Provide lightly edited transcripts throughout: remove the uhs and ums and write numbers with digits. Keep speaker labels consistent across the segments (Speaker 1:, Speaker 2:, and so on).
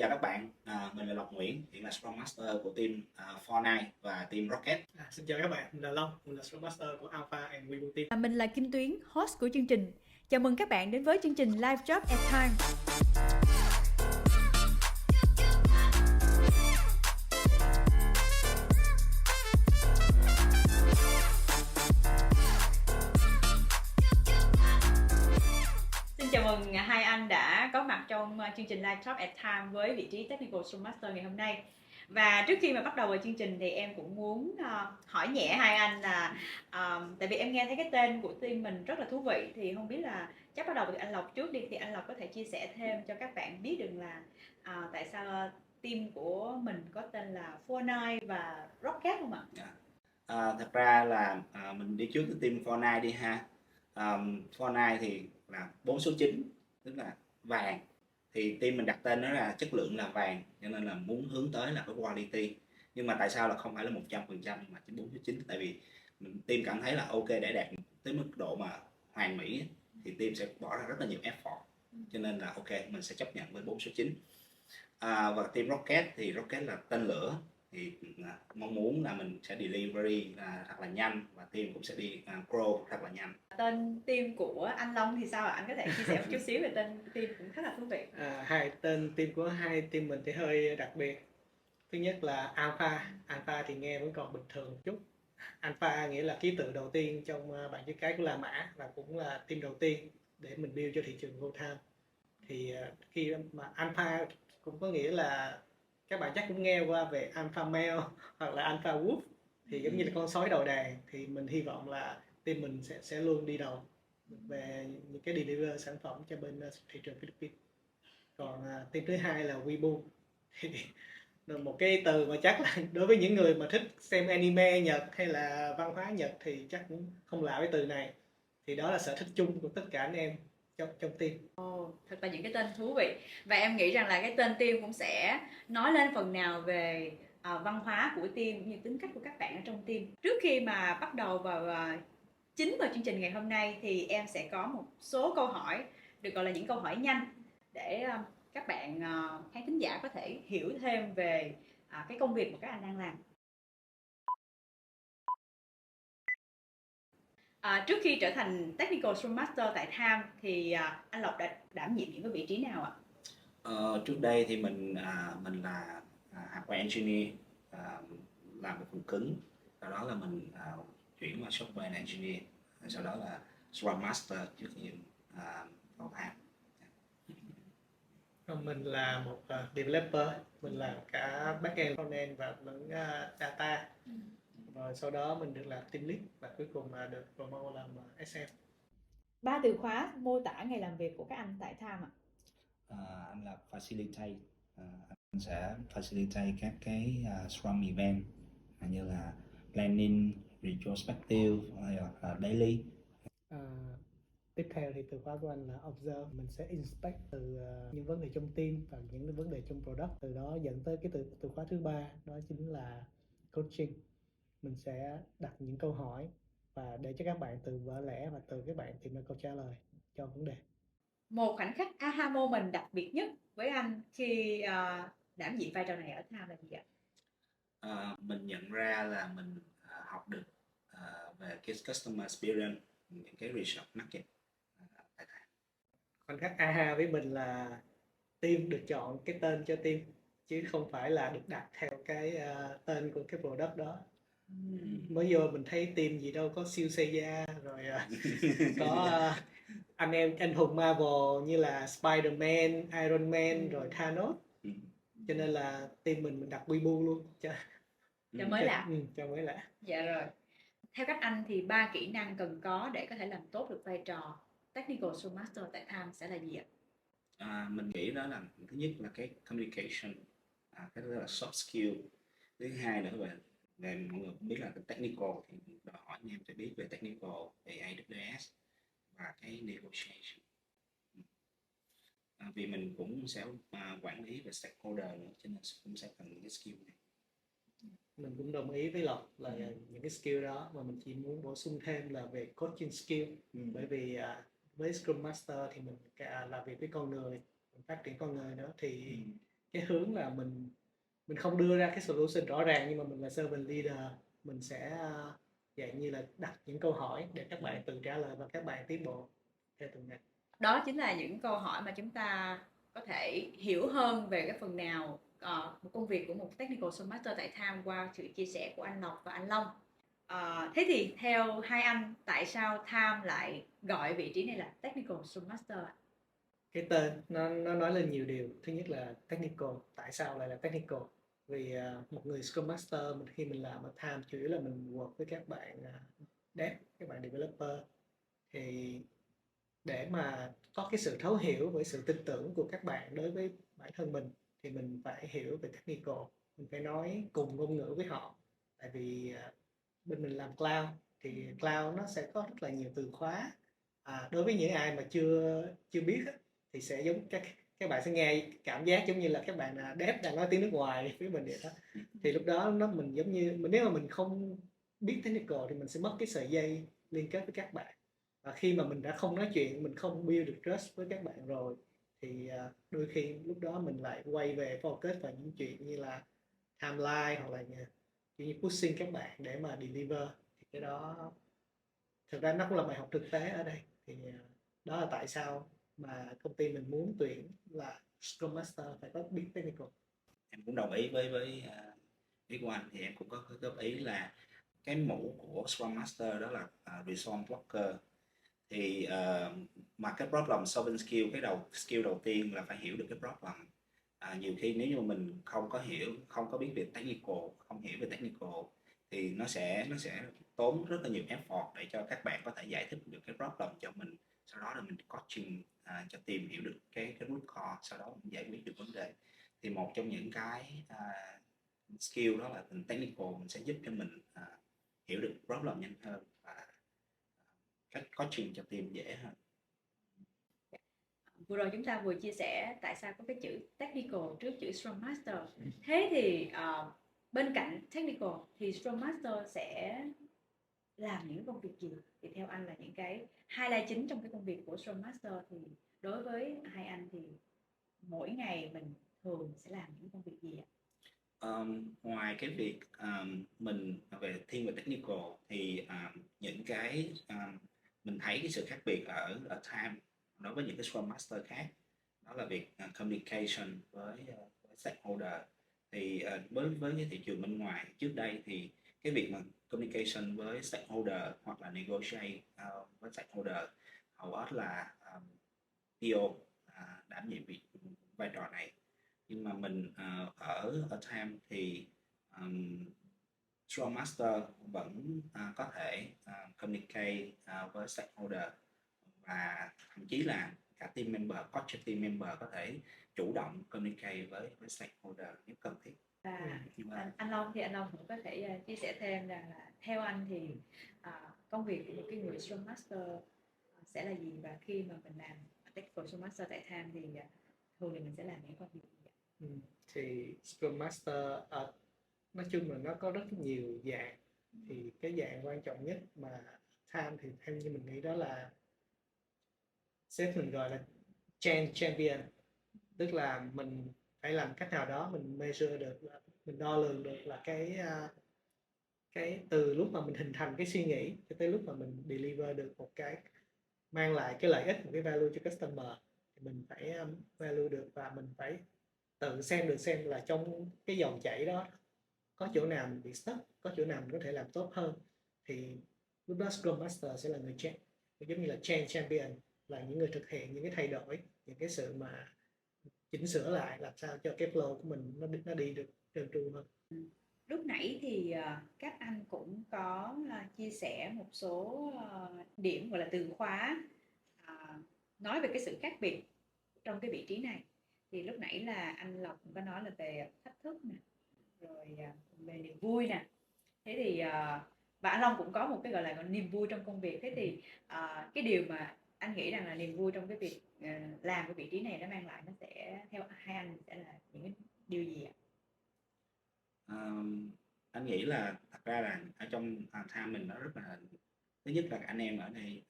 Speaker 1: Chào các bạn, mình là Lộc Nguyễn, hiện là Scrum Master của team Fortnite và team Rocket.
Speaker 2: Xin chào các bạn, mình là Long, mình là Scrum Master của Alpha and Weibo Team.
Speaker 3: Mình là Kim Tuyến, host của chương trình. Chào mừng các bạn đến với chương trình Live Job at Time. Xin chào mừng hai anh đã có mặt trong chương trình Live Job at Time với vị trí Technical Scrum Master ngày hôm nay. Và trước khi mà bắt đầu vào chương trình thì em cũng muốn hỏi nhẹ hai anh là tại vì em nghe thấy cái tên của team mình rất là thú vị, thì không biết là chắc bắt đầu từ anh Lộc trước đi, thì anh Lộc có thể chia sẻ thêm cho các bạn biết được là tại sao team của mình có tên là Fortnite và Rocket không ạ?
Speaker 1: Thật ra là mình đi trước cái team Fortnite đi ha. Fortnite thì là 4 số 9, tức là vàng. Thì team mình đặt tên nó là chất lượng là vàng, cho nên là muốn hướng tới là cái quality. Nhưng mà tại sao là không phải là 100% mà chỉ 4 số 9? Tại vì team cảm thấy là ok, để đạt tới mức độ mà hoàn mỹ thì team sẽ bỏ ra rất là nhiều effort. Cho nên là ok, mình sẽ chấp nhận với 4 số 9. Và team Rocket thì Rocket là tên lửa, thì mong muốn là mình sẽ delivery thật là nhanh, và team cũng sẽ đi grow thật là nhanh.
Speaker 3: Tên team của anh Long thì sao ạ? Anh có thể chia sẻ một chút xíu về tên team cũng khá là thú vị.
Speaker 2: Hai tên team của hai team mình thì hơi đặc biệt. Thứ nhất là Alpha thì nghe vẫn còn bình thường một chút. Alpha nghĩa là ký tự đầu tiên trong bảng chữ cái của La Mã, và cũng là team đầu tiên để mình build cho thị trường full time. Thì khi mà Alpha cũng có nghĩa là các bạn chắc cũng nghe qua về Alpha Male hoặc là Alpha Wolf, thì giống như là con sói đầu đàn. Thì mình hy vọng là team mình sẽ luôn đi đầu về những cái deliver sản phẩm cho bên thị trường Philippines. Còn team thứ hai là Weibo, thì một cái từ mà chắc là đối với những người mà thích xem anime Nhật hay là văn hóa Nhật thì chắc cũng không lạ với từ này. Thì đó là sở thích chung của tất cả anh em trong team.
Speaker 3: Thật là những cái tên thú vị, và em nghĩ rằng là cái tên team cũng sẽ nói lên phần nào về văn hóa của team cũng như tính cách của các bạn ở trong team. Trước khi mà bắt đầu vào chính vào chương trình ngày hôm nay thì em sẽ có một số câu hỏi được gọi là những câu hỏi nhanh để các bạn khán thính giả có thể hiểu thêm về cái công việc mà các anh đang làm. Trước khi trở thành Technical Scrum Master tại Tham thì anh Lộc đã đảm nhiệm những cái vị trí nào ạ?
Speaker 1: Trước đây thì mình là hardware engineer, làm về phần cứng. Sau đó là mình chuyển qua software engineer, sau đó là Scrum Master trước khi vào Tham.
Speaker 2: Còn mình là một developer, mình làm cả backend, frontend và lẫn data. Rồi sau đó mình được làm team lead và cuối cùng là được promote làm SM.
Speaker 3: 3 từ khóa mô tả ngày làm việc của các anh tại Tham ạ.
Speaker 1: Anh là facilitate, anh sẽ facilitate các cái Scrum event như là planning, retrospective hay là daily.
Speaker 2: Tiếp theo thì từ khóa của anh là observe, mình sẽ inspect từ những vấn đề trong team và những vấn đề trong product, từ đó dẫn tới cái từ khóa thứ ba, đó chính là coaching. Mình sẽ đặt những câu hỏi và để cho các bạn tự vỡ lẽ và từ các bạn tìm ra câu trả lời cho vấn đề.
Speaker 3: Một khoảnh khắc aha moment đặc biệt nhất với anh khi đảm nhiệm vai trò này ở Tham là gì ạ?
Speaker 1: Mình nhận ra là mình học được về cái customer experience, những cái research market tại Tham.
Speaker 2: Khoảnh khắc aha với mình là team được chọn cái tên cho team, chứ không phải là được đặt theo cái tên của cái product đó. Mới vô mình thấy team gì đâu có siêu Seiya rồi có anh em anh hùng Marvel như là Spider-Man, Iron Man rồi Thanos, cho nên là team mình đặt Weibo luôn cho
Speaker 3: mới lạ.
Speaker 2: Cho mới lạ.
Speaker 3: Dạ rồi. Theo các anh thì 3 kỹ năng cần có để có thể làm tốt được vai trò Technical Scrum Master tại Tham sẽ là gì ạ?
Speaker 1: Mình nghĩ đó là thứ nhất là cái communication, cái đó là soft skill. Thứ hai là về mọi người cũng biết là cái technical thì đòi hỏi anh em phải biết về technical, về AWS và cái negotiation. Vì mình cũng sẽ quản lý về stakeholder nữa, cho nên cũng sẽ cần những cái skill này.
Speaker 2: Mình cũng đồng ý với Lộc là những cái skill đó, mà mình chỉ muốn bổ sung thêm là về coaching skill. Bởi vì với Scrum Master thì mình làm việc với con người, mình phát triển con người nữa, thì cái hướng là mình không đưa ra cái solution rõ ràng, nhưng mà mình là servant leader, mình sẽ dạng như là đặt những câu hỏi để các bạn tự trả lời và các bạn tiến bộ theo từng ngày.
Speaker 3: Đó chính là những câu hỏi mà chúng ta có thể hiểu hơn về cái phần nào một công việc của một Technical Scrum Master tại Time qua sự chia sẻ của anh Lộc và anh Long. Thế thì theo hai anh, tại sao Time lại gọi vị trí này là Technical Scrum Master ạ?
Speaker 2: Cái tên nó nói lên nhiều điều. Thứ nhất là technical. Tại sao lại là technical? Vì một người Scrum Master, khi mình làm ở Time chủ yếu là mình work với các bạn dev, các bạn developer, thì để mà có cái sự thấu hiểu với sự tin tưởng của các bạn đối với bản thân mình thì mình phải hiểu về technical, mình phải nói cùng ngôn ngữ với họ. Tại vì bên mình làm cloud thì cloud nó sẽ có rất là nhiều từ khóa. Đối với những ai mà chưa biết thì sẽ giống các bạn sẽ nghe cảm giác giống như là các bạn dev đang nói tiếng nước ngoài với mình vậy đó. Thì lúc đó mình giống như nếu mà mình không biết technical thì mình sẽ mất cái sợi dây liên kết với các bạn. Và khi mà mình đã không nói chuyện, mình không build được trust với các bạn rồi, thì đôi khi lúc đó mình lại quay về focus vào những chuyện như là timeline, hoặc là như pushing các bạn để mà deliver. Thì cái đó thực ra nó cũng là bài học thực tế ở đây. Thì đó là tại sao mà công ty mình muốn tuyển là Scrum Master phải có biết technical.
Speaker 1: Em cũng đồng ý với ý của anh. Thì em cũng có góp ý là cái mũ của Scrum Master đó là Resource Worker. Thì mà cái problem solving skill, skill đầu tiên là phải hiểu được cái problem. Nhiều khi nếu như mình không có biết về technical, không hiểu về technical, thì nó sẽ tốn rất là nhiều effort để cho các bạn có thể giải thích được cái problem cho mình, sau đó là mình coaching cho team hiểu được cái root cause, sau đó mình giải quyết được vấn đề. Thì một trong những cái skill đó là mình technical, mình sẽ giúp cho mình hiểu được problem nhanh hơn và cách coaching cho team dễ hơn.
Speaker 3: Vừa rồi chúng ta vừa chia sẻ tại sao có cái chữ technical trước chữ Scrum Master. Thế thì bên cạnh technical thì Scrum Master sẽ làm những công việc gì? Thì theo anh là những cái highlight chính trong cái công việc của Scrum Master, thì đối với hai anh thì mỗi ngày mình thường sẽ làm những công việc gì ạ?
Speaker 1: Ngoài cái việc mình thiên về technical thì những cái mình thấy cái sự khác biệt ở Time đối với những cái Scrum Master khác, đó là việc communication với stakeholder. Thì với cái thị trường bên ngoài trước đây thì cái việc mà communication với stakeholder hoặc là negotiate với stakeholder hầu hết là PO đảm nhiệm vai trò này. Nhưng mà mình ở Time thì Scrum Master vẫn có thể communicate với stakeholder, và thậm chí là cả team member, coach team member có thể chủ động communicate với stakeholder nếu cần thiết.
Speaker 3: Và anh Long thì anh Long cũng có thể chia sẻ thêm rằng là theo anh thì công việc của một cái người Scrum Master sẽ là gì, và khi mà mình làm Technical Scrum Master tại Time thì thường thì mình sẽ làm những công việc gì?
Speaker 2: Thì Scrum Master nói chung là nó có rất nhiều dạng. Thì cái dạng quan trọng nhất mà Time thì theo như mình nghĩ đó là sếp mình gọi là change champion. Tức là mình phải làm cách nào đó mình measure được, mình đo lường được là cái từ lúc mà mình hình thành cái suy nghĩ cho tới lúc mà mình deliver được một cái mang lại cái lợi ích, một cái value cho customer, thì mình phải value được, và mình phải tự xem là trong cái dòng chảy đó có chỗ nào mình bị stuck, có chỗ nào mình có thể làm tốt hơn. Thì lúc đó Scrum Master sẽ là người change, giống như là change champion, là những người thực hiện những cái thay đổi, những cái sự mà chỉnh sửa lại làm sao cho cái flow của mình nó đi được trơn tru hơn.
Speaker 3: Lúc nãy thì các anh cũng có chia sẻ một số điểm gọi là từ khóa, nói về cái sự khác biệt trong cái vị trí này. Thì lúc nãy là anh Lộc cũng có nói là về thách thức nè, rồi về niềm vui nè. Thế thì và anh Long cũng có một cái gọi là niềm vui trong công việc. Thế thì cái điều mà anh nghĩ rằng là niềm vui trong cái việc làm cái vị trí này nó mang lại, nó sẽ theo hai anh sẽ là những cái điều gì ạ?
Speaker 1: Anh nghĩ là thật ra là ở trong Time mình nó rất là, thứ nhất là anh em ở đây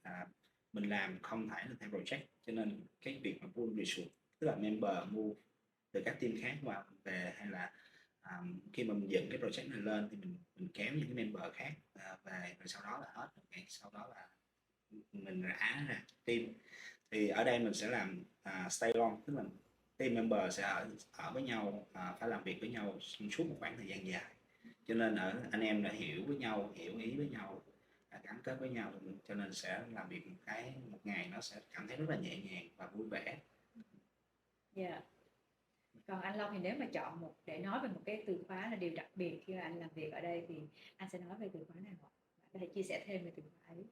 Speaker 1: mình làm không phải là theo project, cho nên cái việc mà pull resource, tức là member move từ các team khác vào về, hay là khi mà mình dựng cái project này lên thì mình kéo những cái member khác về, rồi sau đó là hết, okay. Sau đó là mình rã ra team. Thì ở đây mình sẽ làm stay on, tức là team member sẽ ở với nhau, phải làm việc với nhau suốt một khoảng thời gian dài, cho nên ở anh em đã hiểu với nhau, hiểu ý với nhau, gắn kết với nhau, cho nên sẽ làm việc một ngày nó sẽ cảm thấy rất là nhẹ nhàng và vui vẻ.
Speaker 3: Dạ. Còn anh Long thì nếu mà chọn để nói về một cái từ khóa là điều đặc biệt khi mà anh làm việc ở đây thì anh sẽ nói về từ khóa nào ạ? Bạn có thể chia sẻ thêm về từ khóa ấy.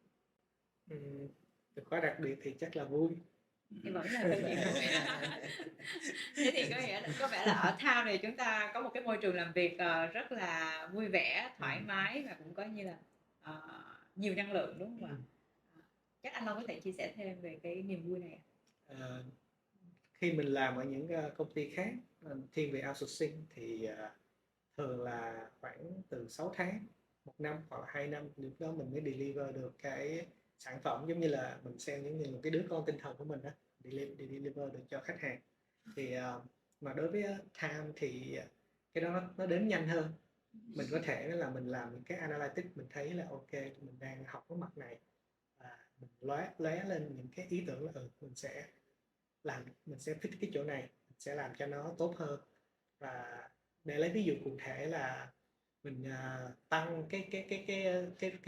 Speaker 2: Từ khóa đặc biệt thì chắc là vui.
Speaker 3: Thì vẫn là câu chuyện vui. Thế thì có vẻ là ở Tham này chúng ta có một cái môi trường làm việc rất là vui vẻ, thoải mái và cũng có như là nhiều năng lượng, đúng không ạ? Chắc anh Long có thể chia sẻ thêm về cái niềm vui này ạ.
Speaker 2: Khi mình làm ở những công ty khác thiên về outsourcing thì thường là khoảng từ 6 tháng, 1 năm hoặc là 2 năm, lúc đó mình mới deliver được cái sản phẩm, giống như là mình xem những người, một cái đứa con tinh thần của mình đó, deliver được cho khách hàng. Thì mà đối với Time thì cái đó nó đến nhanh hơn. Mình có thể là mình làm những cái analytics, mình thấy là ok, mình đang học cái mặt này, mình lóe lên những cái ý tưởng là mình sẽ fix cái chỗ này, mình sẽ làm cho nó tốt hơn. Và để lấy ví dụ cụ thể là mình tăng cái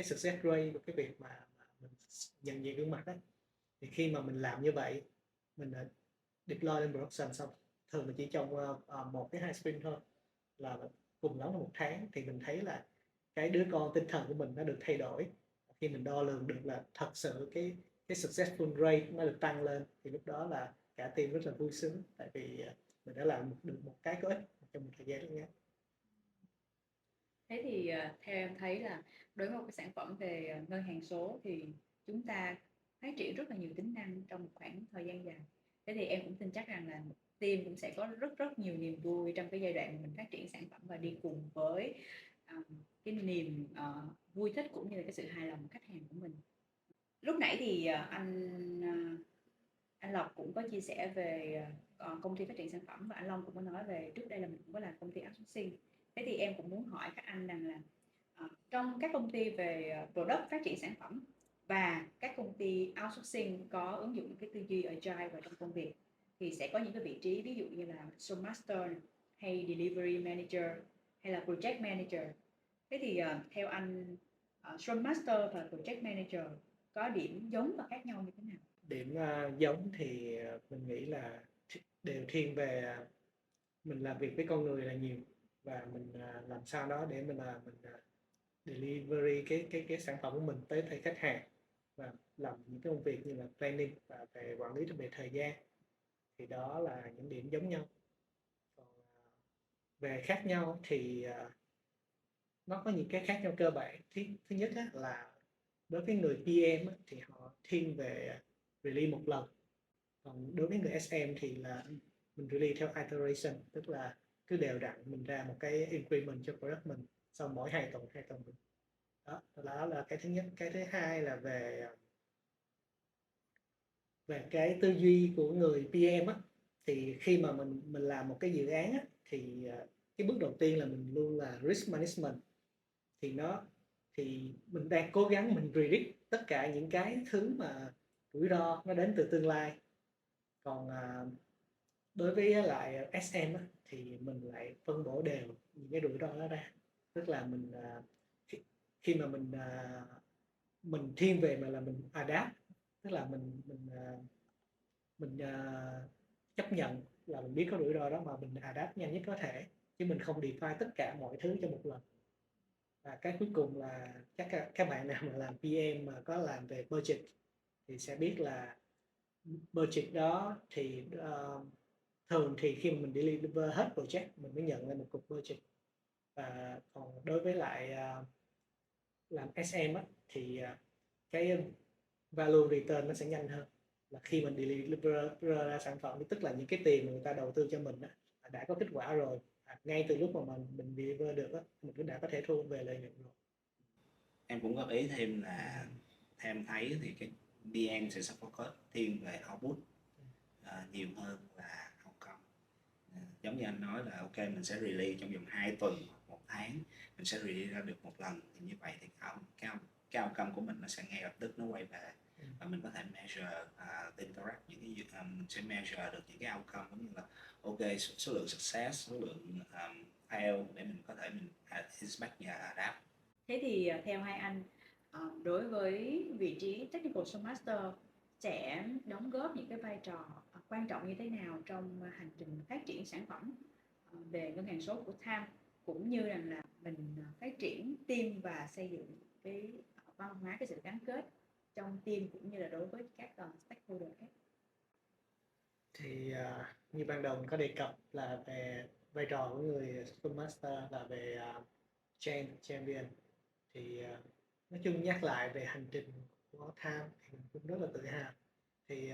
Speaker 2: success rate của cái việc mà mình nhận diện gương mặt đó, thì khi mà mình làm như vậy, mình deploy lên production xong, thường là chỉ trong 1 đến 2 sprint thôi, là cùng lắm là 1 tháng, thì mình thấy là cái đứa con tinh thần của mình nó được thay đổi. Khi mình đo lường được là thật sự cái successful rate nó được tăng lên, thì lúc đó là cả team rất là vui sướng, tại vì mình đã làm được một cái có ích trong một thời gian rất ngắn.
Speaker 3: Thế thì theo em thấy là đối với một cái sản phẩm về ngân hàng số thì chúng ta phát triển rất là nhiều tính năng trong một khoảng thời gian dài. Thế thì em cũng tin chắc rằng là team cũng sẽ có rất nhiều niềm vui trong cái giai đoạn mình phát triển sản phẩm và đi cùng với cái niềm vui thích cũng như là cái sự hài lòng của khách hàng của mình. Lúc nãy thì anh Lộc cũng có chia sẻ về công ty phát triển sản phẩm, và anh Long cũng có nói về trước đây là mình cũng có làm công ty outsourcing. Thế thì em cũng muốn hỏi các anh rằng là trong các công ty về product phát triển sản phẩm và các công ty outsourcing có ứng dụng cái tư duy agile vào trong công việc thì sẽ có những cái vị trí ví dụ như là Scrum Master hay Delivery Manager hay là Project Manager. Thế thì theo anh Scrum Master và Project Manager có điểm giống và khác nhau như thế nào?
Speaker 2: Điểm giống thì mình nghĩ là đều thiên về mình làm việc với con người là nhiều, và mình làm sao đó để mình delivery cái sản phẩm của mình tới tay khách hàng, và làm những cái công việc như là planning và về quản lý về thời gian. Thì đó là những điểm giống nhau. Còn về khác nhau thì nó có những cái khác nhau cơ bản. Thứ nhất là đối với người PM thì họ thiên về release một lần, còn đối với người SM thì là mình release theo iteration, tức là cứ đều đặn mình ra một cái increment cho product mình sau mỗi 2 tuần đó là cái thứ nhất. Cái thứ hai là về cái tư duy của người PM thì khi mà mình làm một cái dự án thì cái bước đầu tiên là mình luôn là risk management, thì mình đang cố gắng mình predict tất cả những cái thứ mà rủi ro nó đến từ tương lai. Còn đối với lại SM thì mình lại phân bổ đều những cái rủi ro đó ra, tức là mình khi mà mình thiên về mà là mình adapt, tức là mình chấp nhận là mình biết có rủi ro đó mà mình adapt nhanh nhất có thể, chứ mình không define tất cả mọi thứ trong một lần. Và cái cuối cùng là chắc các bạn nào mà làm PM mà có làm về budget thì sẽ biết là budget đó thì thường thì khi mà mình deliver hết project mình mới nhận lên một cục budget. Và còn đối với lại làm SM thì cái value return nó sẽ nhanh hơn, là khi mình deliver ra sản phẩm, tức là những cái tiền mà người ta đầu tư cho mình đã có kết quả rồi, ngay từ lúc mà mình deliver được mình cũng đã có thể thu về lợi nhuận rồi.
Speaker 1: Em cũng góp ý thêm là theo em thấy thì cái DM sẽ focus thiên về output nhiều hơn là outcome. giống như anh nói là ok mình sẽ release trong vòng 2 tuần, 1 tháng mình sẽ release ra được một lần, thì như vậy thì cái outcome của mình nó sẽ ngay lập tức nó quay về, và mình có thể measure interact những cái mình sẽ measure được những cái outcome giống như là ok số lượng success, số lượng fail để mình có thể mình inspect và adapt.
Speaker 3: Thế thì theo hai anh, đối với vị trí Technical Scrum Master sẽ đóng góp những cái vai trò quan trọng như thế nào trong hành trình phát triển sản phẩm về ngân hàng số của Tham, cũng như rằng là mình phát triển team và xây dựng cái văn hóa, cái sự gắn kết trong team cũng như là đối với các stakeholder khác?
Speaker 2: Thì như ban đầu mình có đề cập là về vai trò của người Scrum Master là về champion, thì nói chung nhắc lại về hành trình của Tham thì mình cũng rất là tự hào. Thì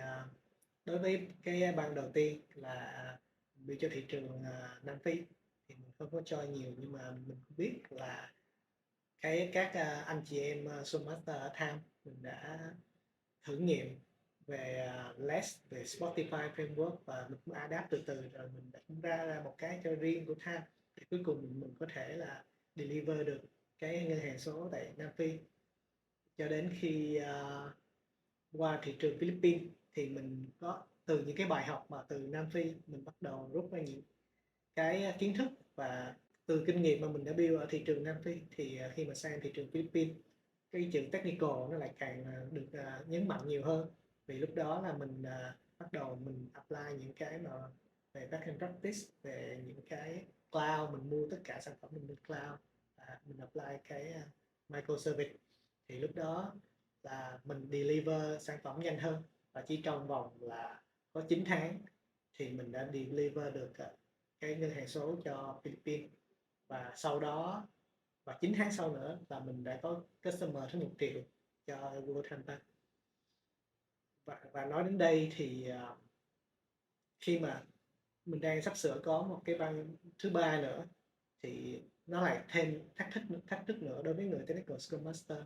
Speaker 2: đối với cái ban đầu tiên là build cho thị trường Nam Phi thì mình không có cho nhiều, nhưng mà mình cũng biết là các anh chị em Scrum Master ở Tham mình đã thử nghiệm về Less, về Spotify framework, và mình cũng adapt từ từ rồi mình đã ra một cái cho riêng của Tham, thì cuối cùng mình có thể là deliver được cái ngân hàng số tại Nam Phi. Cho đến khi qua thị trường Philippines thì mình có từ những cái bài học mà từ Nam Phi mình bắt đầu rút ra những cái kiến thức, và từ kinh nghiệm mà mình đã build ở thị trường Nam Phi thì khi mà sang thị trường Philippines, cái chữ technical nó lại càng được nhấn mạnh nhiều hơn, vì lúc đó là mình bắt đầu mình apply những cái mà về backend practice, về những cái cloud, mình mua tất cả sản phẩm mình lên cloud, mình apply cái microservice, thì lúc đó là mình deliver sản phẩm nhanh hơn, và chỉ trong vòng là có 9 tháng thì mình đã deliver được cái ngân hàng số cho Philippines. Và sau đó, và 9 tháng sau nữa là mình đã có customer tới 1 triệu cho Google Transact. Và nói đến đây thì khi mà mình đang sắp sửa có một cái băng thứ ba nữa thì nó lại thêm thách thức nữa đối với người Technical Scrum Master,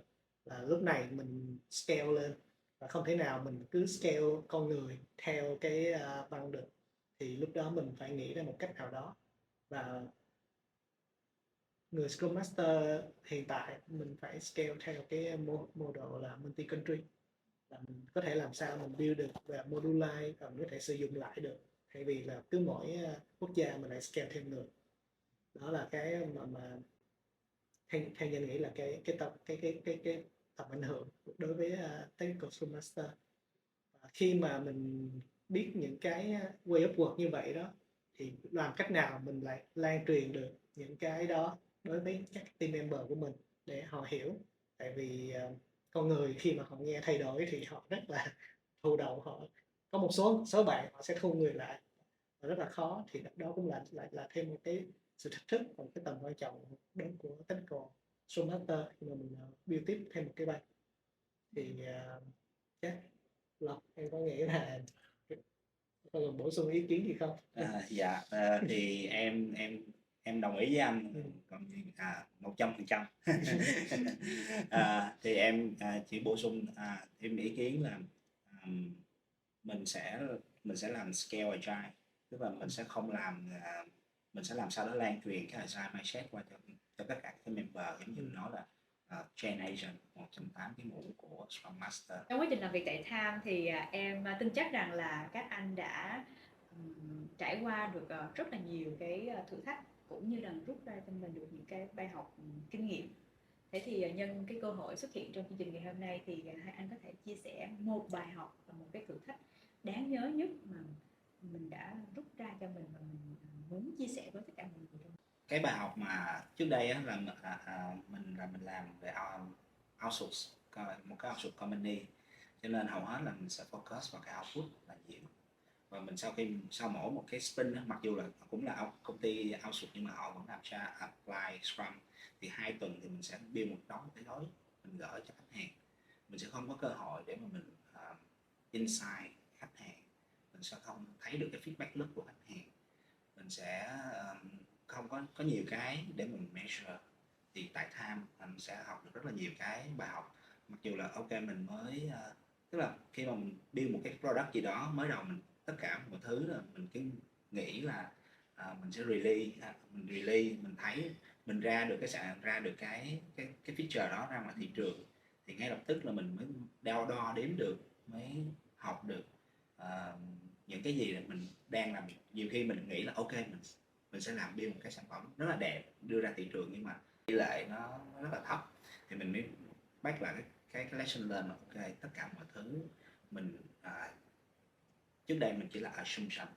Speaker 2: là lúc này mình scale lên và không thể nào mình cứ scale con người theo cái băng được, thì lúc đó mình phải nghĩ ra một cách nào đó. Và người Scrum Master hiện tại mình phải scale theo cái model là multi-country, là mình có thể làm sao mình build được và modularize và mình có thể sử dụng lại được, thay vì là cứ mỗi quốc gia mình lại scale thêm được. Đó là cái mà theo nhân nghĩ là cái tầm ảnh hưởng đối với Technical Scrum Master. Và khi mà mình biết những cái way of work như vậy đó, thì làm cách nào mình lại lan truyền được những cái đó đối với các team member của mình để họ hiểu. Tại vì con người khi mà họ nghe thay đổi thì họ rất là thụ động, họ có một số bạn họ sẽ thu người lại và rất là khó, thì đó cũng là thêm một cái sự thách thức và cái tầm quan trọng đối của Technical Scrum Master khi mà mình build tiếp thêm một cái bài. Thì chắc Lộc em có nghĩ là còn bổ sung ý kiến gì không?
Speaker 1: Dạ, thì em đồng ý với anh, còn 100%. Thì em chỉ bổ sung thêm ý kiến là mình sẽ làm scale agile, tức là mình sẽ không làm mình sẽ làm sao đó lan truyền cái agile mindset qua cho tất cả các member, giống như nó là chain agent, 180 cái mũ của Scrum Master.
Speaker 3: Trong quá trình làm việc tại Tham thì em tin chắc rằng là các anh đã trải qua được rất là nhiều cái thử thách, cũng như là rút ra cho mình được những cái bài học kinh nghiệm. Thế thì nhân cái cơ hội xuất hiện trong chương trình ngày hôm nay thì hai anh có thể chia sẻ một bài học và một cái thử thách đáng nhớ nhất mà mình đã rút ra cho mình và mình muốn chia sẻ với tất cả mọi người.
Speaker 1: Cái bài học mà trước đây á, là mình làm về outsource, một cái outsource company, cho nên hầu hết là mình sẽ focus vào cái output là nhiều. Và mình sau mỗi một cái sprint á, mặc dù là cũng là công ty outsource nhưng mà họ vẫn làm cho apply Scrum, thì 2 tuần thì mình sẽ build một đống cái gói mình gửi cho khách hàng. Mình sẽ không có cơ hội để mà mình insight khách hàng, mình sẽ không thấy được cái feedback loop của khách hàng, mình sẽ không có nhiều cái để mình measure. Thì tại Tham mình sẽ học được rất là nhiều cái bài học, mặc dù là ok mình mới tức là khi mà mình build một cái product gì đó mới đầu, mình tất cả mọi thứ là mình cứ nghĩ là mình sẽ release, mình thấy mình ra được cái feature đó ra ngoài thị trường, thì ngay lập tức là mình mới đo đếm được, mới học được những cái gì là mình đang làm. Nhiều khi mình nghĩ là ok, mình sẽ làm build một cái sản phẩm rất là đẹp đưa ra thị trường, nhưng mà tỷ lệ nó rất là thấp, thì mình mới back lại cái lesson learned là ok, tất cả mọi thứ mình trước đây mình chỉ là assumption,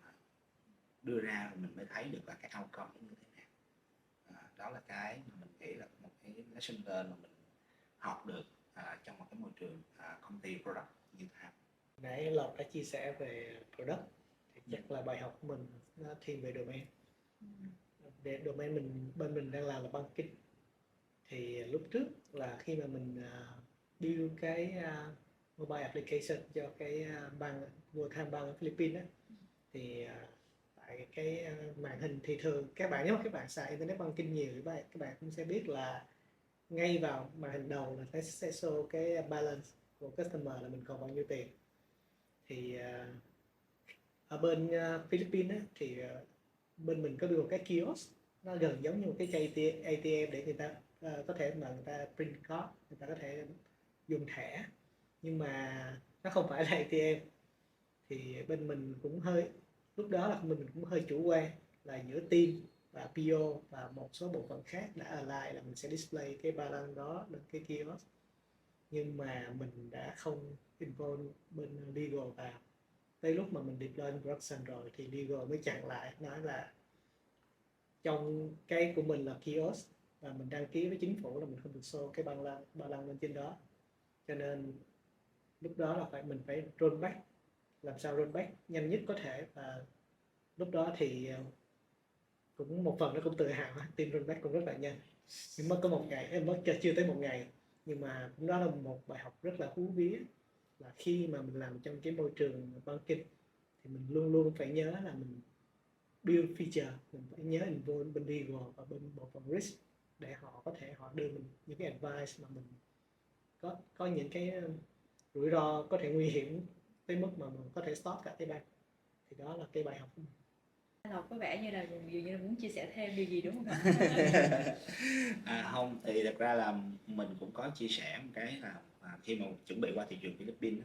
Speaker 1: đưa ra rồi mình mới thấy được là cái outcome nó như thế nào. Đó là cái mà mình nghĩ là một cái lesson learned mà mình học được trong một cái môi trường công ty product như thế.
Speaker 2: Nãy Lộc đã chia sẻ về product, thì chắc là bài học của mình nó thiên về domain. Về domain bên mình đang làm là banking, thì lúc trước là khi mà mình build cái mobile application cho cái World Bank ở Philippines á, thì tại cái màn hình thì thường nếu mà các bạn xài internet banking nhiều thì các bạn cũng sẽ biết là ngay vào màn hình đầu là sẽ show cái balance của customer là mình còn bao nhiêu tiền. Thì ở bên Philippines á, thì bên mình có được một cái kiosk, nó gần giống như một cái ATM để người ta có thể mà người ta print code, người ta có thể dùng thẻ, nhưng mà nó không phải là ATM. Thì bên mình cũng lúc đó là mình cũng hơi chủ quan, là giữa team và PO và một số bộ phận khác đã align là mình sẽ display cái balance đó lên cái kiosk, nhưng mà mình đã không involve bên legal vào. Tới lúc mà mình deploy in production rồi thì legal mới chặn lại, nói là trong cái của mình là kiosk và mình đăng ký với chính phủ là mình không được show cái balance lên trên đó. Cho nên lúc đó là mình phải rollback, làm sao rollback nhanh nhất có thể. Và lúc đó thì cũng một phần nó cũng tự hào, team rollback cũng rất là nhanh, nhưng mất có một ngày, mất chưa tới một ngày. Nhưng mà cũng đó là một bài học rất là hú vía, là khi mà mình làm trong cái môi trường banking thì mình luôn luôn phải nhớ là mình build feature, mình phải nhớ involve bên legal và bên bộ phận risk để họ có thể đưa mình những cái advice mà mình có những cái rủi ro có thể nguy hiểm tới mức mà mình có thể stop cả cái bank. Thì đó là cái bài học của mình.
Speaker 3: Lộc có vẻ như là dường như là muốn chia sẻ thêm điều gì đúng không ạ?
Speaker 1: Không, thì thật ra là mình cũng có chia sẻ một cái là khi mà chuẩn bị qua thị trường Philippines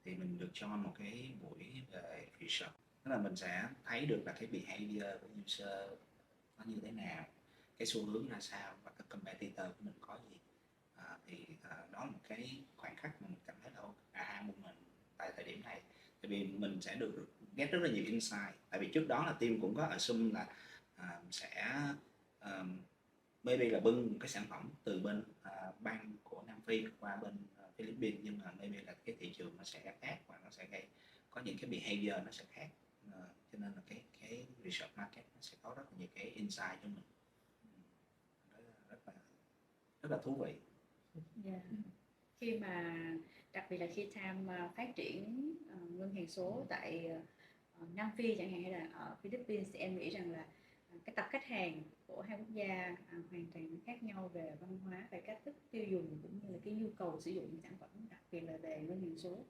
Speaker 1: thì mình được cho một cái buổi về research, tức là mình sẽ thấy được là cái behavior của user nó như thế nào, cái xu hướng ra sao và các competitor của mình có gì. Đó là một cái khoảnh khắc mà mình cảm thấy là mình tại thời điểm này, tại vì mình sẽ được get rất là nhiều insight. Tại vì trước đó là team cũng có assume là sẽ maybe là bưng cái sản phẩm từ bên bang của Nam Phi qua bên Philippines, nhưng mà maybe là cái thị trường nó sẽ khác và nó sẽ có những cái behavior nó sẽ khác. Cho nên là cái research market nó sẽ có rất là nhiều cái insight cho mình. Rất là thú vị.
Speaker 3: Yeah. Khi mà đặc biệt là khi Time phát triển ngân hàng số tại Nam Phi chẳng hạn hay là ở Philippines, thì em nghĩ rằng là cái tập khách hàng của hai quốc gia hoàn toàn khác nhau về văn hóa, về cách thức tiêu dùng cũng như là cái nhu cầu sử dụng sản phẩm, đặc biệt là về ngân hàng số.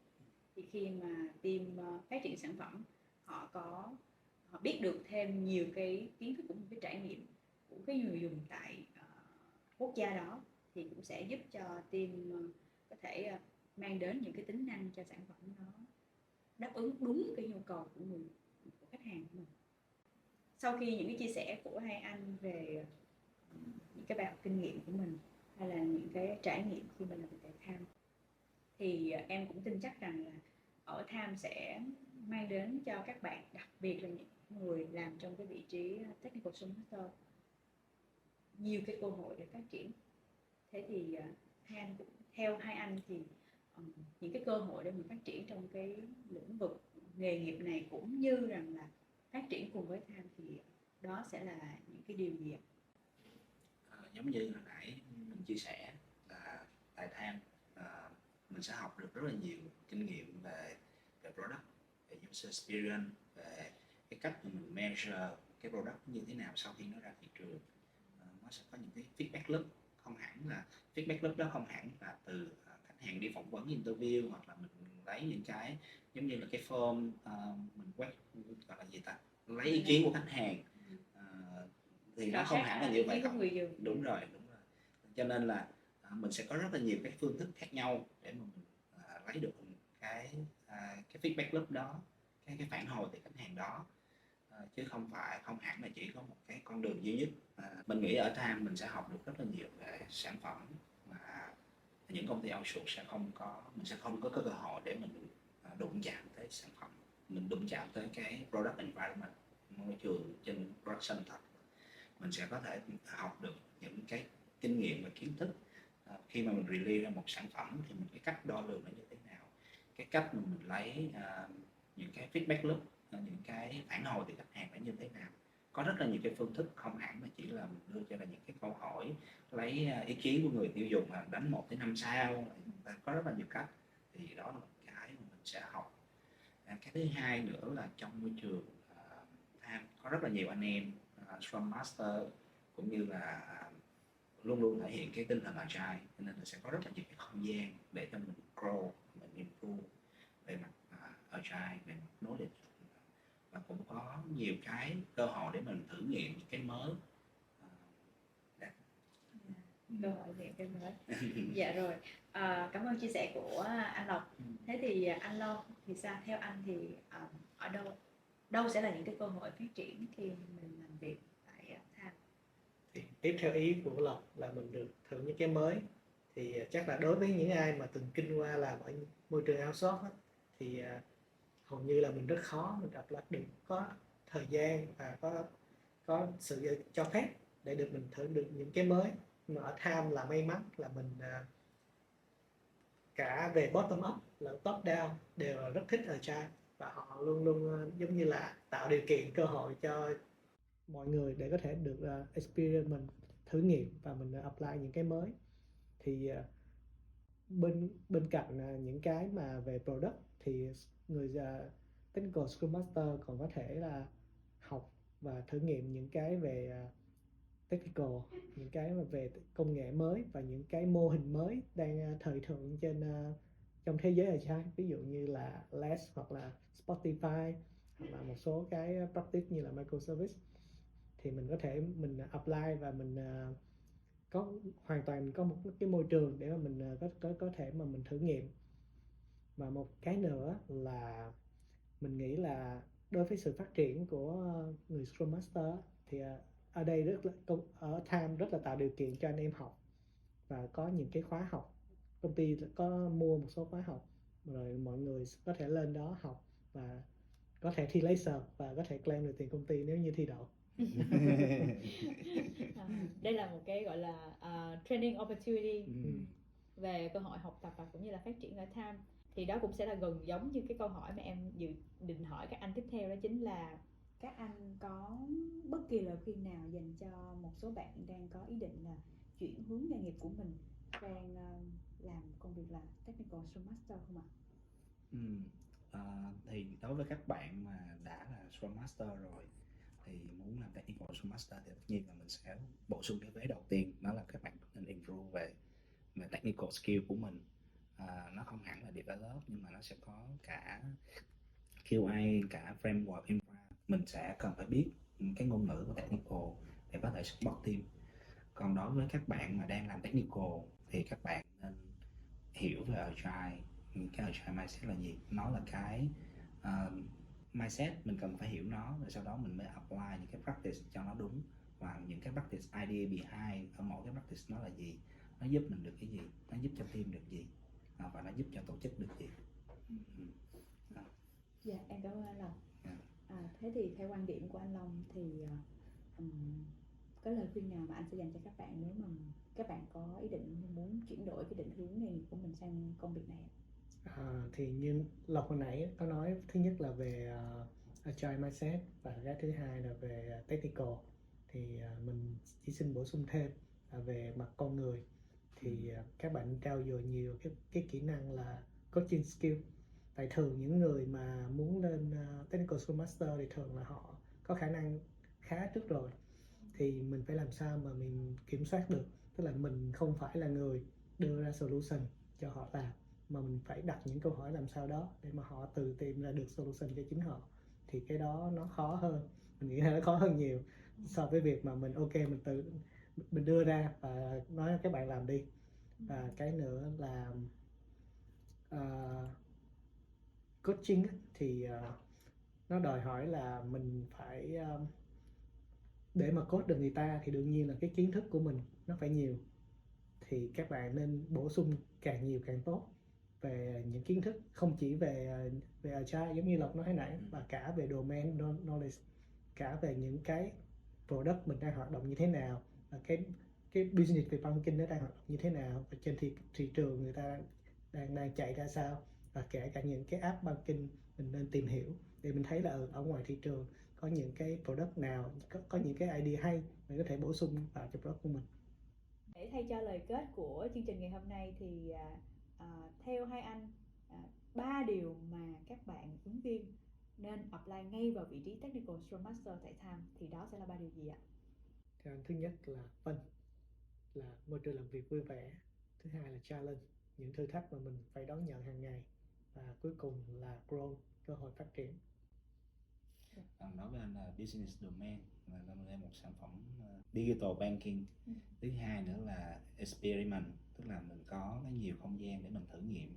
Speaker 3: Thì khi mà team phát triển sản phẩm, họ biết được thêm nhiều cái kiến thức cũng như cái trải nghiệm của cái người dùng tại quốc gia đó, thì cũng sẽ giúp cho team có thể mang đến những cái tính năng cho sản phẩm nó đáp ứng đúng cái nhu cầu của khách hàng của mình. Sau khi những cái chia sẻ của hai anh về những cái bài học kinh nghiệm của mình hay là những cái trải nghiệm khi mình làm việc tại Time, thì em cũng tin chắc rằng là ở Time sẽ mang đến cho các bạn, đặc biệt là những người làm trong cái vị trí Technical Scrum Master, nhiều cái cơ hội để phát triển. Thế thì theo hai anh thì những cái cơ hội để mình phát triển trong cái lĩnh vực nghề nghiệp này cũng như rằng là phát triển cùng với Time thì đó sẽ là những cái điều gì ạ?
Speaker 1: Giống như hồi nãy mình chia sẻ là tại Time mình sẽ học được rất là nhiều kinh nghiệm về product, về user experience, về cái cách mà mình measure cái product như thế nào sau khi nó ra thị trường. Nó sẽ có những cái feedback loop, không hẳn là feedback loop đó không hẳn là từ khách hàng đi phỏng vấn interview, hoặc là mình lấy những cái giống như là cái form mình quét, gọi là gì ta, lấy ý kiến của khách hàng thì
Speaker 3: Khảo
Speaker 1: nó không
Speaker 3: sát
Speaker 1: hẳn là như vậy
Speaker 3: ý của
Speaker 1: đâu.
Speaker 3: người dùng.
Speaker 1: Đúng rồi. Cho nên là mình sẽ có rất là nhiều cái phương thức khác nhau để mà mình lấy được cái feedback loop đó, cái phản hồi từ khách hàng đó, chứ không hẳn là chỉ có một cái con đường duy nhất. Mình nghĩ ở Time mình sẽ học được rất là nhiều về sản phẩm mà những công ty outsource mình sẽ không có cơ hội để mình đụng chạm tới sản phẩm, mình đụng chạm tới cái product environment, môi trường trên production thật. Mình sẽ có thể học được những cái kinh nghiệm và kiến thức khi mà mình release ra một sản phẩm thì cái cách đo lường nó như thế nào, cái cách mà mình lấy những cái feedback loop, những cái phản hồi từ khách hàng nó như thế nào. Có rất là nhiều cái phương thức, không hẳn là chỉ là mình đưa cho là những cái câu hỏi lấy ý kiến của người tiêu dùng là đánh 1 tới 5 sao, có rất là nhiều cách. Thì đó là một cái mà mình sẽ học. Cái thứ hai nữa là trong môi trường có rất là nhiều anh em Scrum Master cũng như là luôn luôn thể hiện cái tinh thần agile, cho nên là sẽ có rất là nhiều cái không gian để cho mình grow, mình improve về mặt agile, về mặt knowledge, và cũng có nhiều cái cơ hội để mình thử nghiệm những cái mới.
Speaker 3: Cơ hội luyện cái mới. Dạ rồi, cảm ơn chia sẻ của anh Lộc. Thế thì anh Long thì sao? Theo anh thì ở đâu sẽ là những cái cơ hội phát triển khi mình làm việc tại Time?
Speaker 2: Thì tiếp theo ý của Lộc là mình được thử những cái mới, thì chắc là đối với những ai mà từng kinh qua làm ở môi trường outsource á, thì hầu như là mình rất khó mình apply được, có thời gian và có sự cho phép để được mình thử được những cái mới. Mà ở Time là may mắn là mình cả về bottom up lẫn top down đều rất thích agile, và họ luôn luôn giống như là tạo điều kiện cơ hội cho mọi người để có thể được experiment, thử nghiệm và mình apply những cái mới. Thì bên cạnh những cái mà về product thì người technical Scrum Master còn có thể là học và thử nghiệm những cái về technical, những cái mà về công nghệ mới và những cái mô hình mới đang thời thượng trong thế giới agile, ví dụ như là Less hoặc là Spotify, hoặc là một số cái practice như là microservice. Thì mình có thể mình apply và mình có hoàn toàn có một cái môi trường để mà mình có thể mà mình thử nghiệm. Và một cái nữa là mình nghĩ là đối với sự phát triển của người Scrum Master thì ở đây ở Time rất là tạo điều kiện cho anh em học, và có những cái khóa học, công ty có mua một số khóa học rồi mọi người có thể lên đó học và có thể thi lấy cert và có thể claim được tiền công ty nếu như thi đậu.
Speaker 3: Đây là một cái gọi là training opportunity
Speaker 2: Ừ.
Speaker 3: về cơ hội học tập và cũng như là phát triển ở Time. Thì đó cũng sẽ là gần giống như cái câu hỏi mà em dự định hỏi các anh tiếp theo, đó chính là các anh có bất kỳ lời khuyên nào dành cho một số bạn đang có ý định là chuyển hướng nghề nghiệp của mình sang làm công việc là technical Scrum Master không ạ?
Speaker 1: Thì đối với các bạn mà đã là Scrum Master rồi thì muốn làm technical Scrum Master thì tất nhiên là mình sẽ bổ sung cái vế đầu tiên, đó là các bạn nên improve về technical skill của mình. Nó không hẳn là develop nhưng mà nó sẽ có cả QA, cả framework, infra. Mình sẽ cần phải biết cái ngôn ngữ của technical để có thể support team. Còn đối với các bạn mà đang làm technical thì các bạn nên hiểu về agile. Cái agile mindset là gì? Nó là cái mindset, mình cần phải hiểu nó rồi sau đó mình mới apply những cái practice cho nó đúng, và những cái practice idea behind ở mỗi cái practice nó là gì, nó giúp mình được cái gì, nó giúp cho team được gì, và nó giúp cho tổ chức được gì.
Speaker 3: Dạ, em cảm ơn anh Long.
Speaker 1: Yeah.
Speaker 3: Thế thì theo quan điểm của anh Long thì có lời khuyên nào mà anh sẽ dành cho các bạn nếu mà các bạn có ý định muốn chuyển đổi cái định hướng nghề nghiệp của mình sang công việc này?
Speaker 2: Thì như Lộc hồi nãy có nói, thứ nhất là về agile mindset và cái thứ hai là về technical, thì mình chỉ xin bổ sung thêm là về mặt con người thì các bạn trau dồi nhiều cái kỹ năng là coaching skill. Tại thường những người mà muốn lên technical Scrum Master thì thường là họ có khả năng khá trước rồi, thì mình phải làm sao mà mình kiểm soát được, tức là mình không phải là người đưa ra solution cho họ làm, mà mình phải đặt những câu hỏi làm sao đó để mà họ tự tìm ra được solution cho chính họ. Thì cái đó nó khó hơn, mình nghĩ là nó khó hơn nhiều. so với việc mà mình ok mình đưa ra và nói các bạn làm đi. Và cái nữa là coaching thì nó đòi hỏi là mình phải để mà coach được người ta thì đương nhiên là cái kiến thức của mình nó phải nhiều, thì các bạn nên bổ sung càng nhiều càng tốt về những kiến thức, không chỉ về agile giống như Lộc nói hồi nãy, mà cả về domain knowledge, cả về những cái product mình đang hoạt động như thế nào, và cái business về Pumpkin nó đang hoạt động như thế nào, và trên thị trường người ta đang chạy ra sao, và kể cả những cái app Pumpkin mình nên tìm hiểu để mình thấy là ở ngoài thị trường có những cái product nào, có những cái idea hay mình có thể bổ sung vào cho product của mình.
Speaker 3: Để thay cho lời kết của chương trình ngày hôm nay thì theo hai anh, 3 điều mà các bạn ứng viên nên apply ngay vào vị trí Technical Scrum Master tại Time thì đó sẽ là 3 điều gì ạ?
Speaker 2: Thứ nhất là fun, là môi trường làm việc vui vẻ. Thứ hai là challenge, những thử thách mà mình phải đón nhận hàng ngày. Và cuối cùng là growth, cơ hội phát triển.
Speaker 1: Nói về là business domain là một sản phẩm digital banking. Thứ hai nữa là experiment, tức là mình có nhiều không gian để mình thử nghiệm,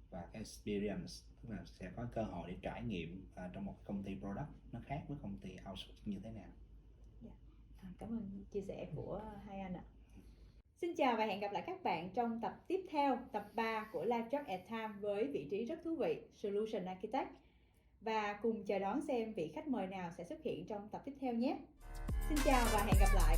Speaker 1: và cái experience tức là sẽ có cơ hội để trải nghiệm trong một công ty product nó khác với công ty outsourcing như thế nào.
Speaker 3: Cảm ơn chia sẻ của hai anh ạ. Xin chào và hẹn gặp lại các bạn trong tập tiếp theo, tập 3 của Live Job at Time với vị trí rất thú vị, Solution Architect. Và cùng chờ đón xem vị khách mời nào sẽ xuất hiện trong tập tiếp theo nhé. Xin chào và hẹn gặp lại.